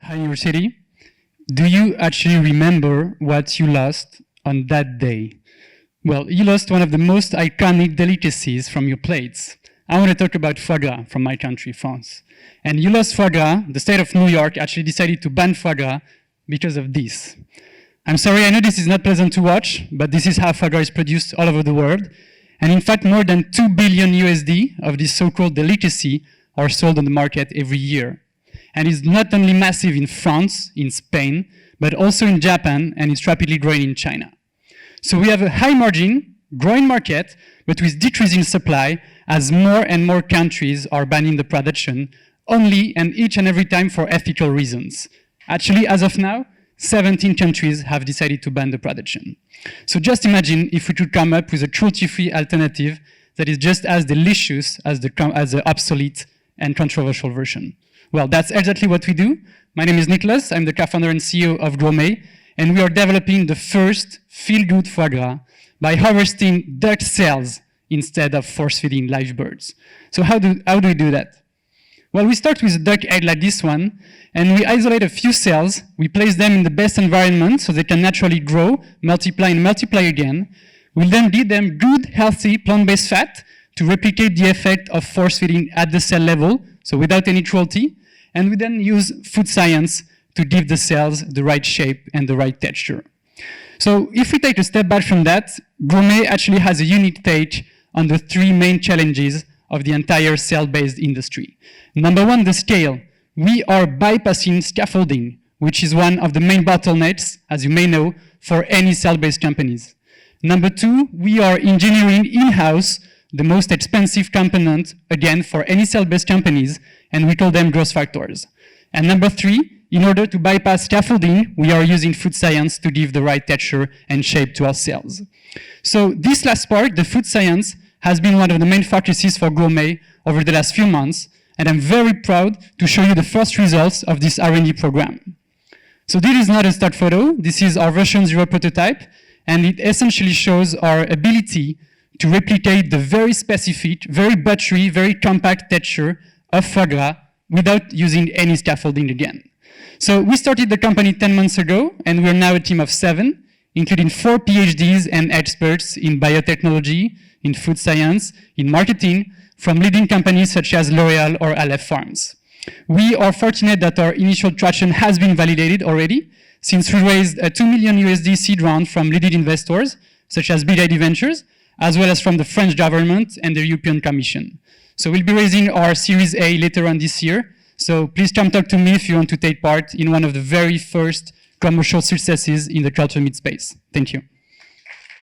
Hi, your city. Do you actually remember what you lost on that day? Well, you lost one of the most iconic delicacies from your plates. I want to talk about foie gras from my country, France. And you lost foie gras. The state of New York actually decided to ban foie gras because of this. I'm sorry, I know this is not pleasant to watch, but this is how foie gras is produced all over the world. And in fact, more than 2 billion USD of this so-called delicacy are sold on the market every year. And it's not only massive in France, in Spain, but also in Japan, and it's rapidly growing in China. So we have a high margin, growing market, but with decreasing supply, as more and more countries are banning the production, only and each and every time for ethical reasons. Actually, as of now, 17 countries have decided to ban the production. So just imagine if we could come up with a cruelty-free alternative that is just as delicious as the obsolete and controversial version. Well, that's exactly what we do. My name is Nicholas. I'm the co-founder and CEO of Gourmey, and we are developing the first feel-good foie gras by harvesting duck cells instead of force-feeding live birds. So how do we do that? Well, we start with a duck egg like this one, and we isolate a few cells. We place them in the best environment so they can naturally grow, multiply, and multiply again. We'll then give them good, healthy, plant-based fat to replicate the effect of force-feeding at the cell level, so without any cruelty. And we then use food science to give the cells the right shape and the right texture. So if we take a step back from that, Gourmey actually has a unique take on the three main challenges of the entire cell-based industry. Number one, the scale. We are bypassing scaffolding, which is one of the main bottlenecks, as you may know, for any cell-based companies. Number two, we are engineering in-house the most expensive component, again, for any cell-based companies, and we call them growth factors. And number three, in order to bypass scaffolding, we are using food science to give the right texture and shape to our cells. So this last part, the food science, has been one of the main focuses for Gourmey over the last few months, and I'm very proud to show you the first results of this R&D program. So this is not a stock photo, this is our version 0 prototype, and it essentially shows our ability to replicate the very specific, very buttery, very compact texture of foie gras without using any scaffolding again. So we started the company 10 months ago, and we're now a team of 7, including 4 PhDs and experts in biotechnology, in food science, in marketing, from leading companies such as L'Oréal or Aleph Farms. We are fortunate that our initial traction has been validated already, since we raised a 2 million USD seed round from leading investors, such as Big ID Ventures, as well as from the French government and the European Commission. So we'll be raising our Series A later on this year. So please come talk to me if you want to take part in one of the very first commercial successes in the cultured meat space. Thank you.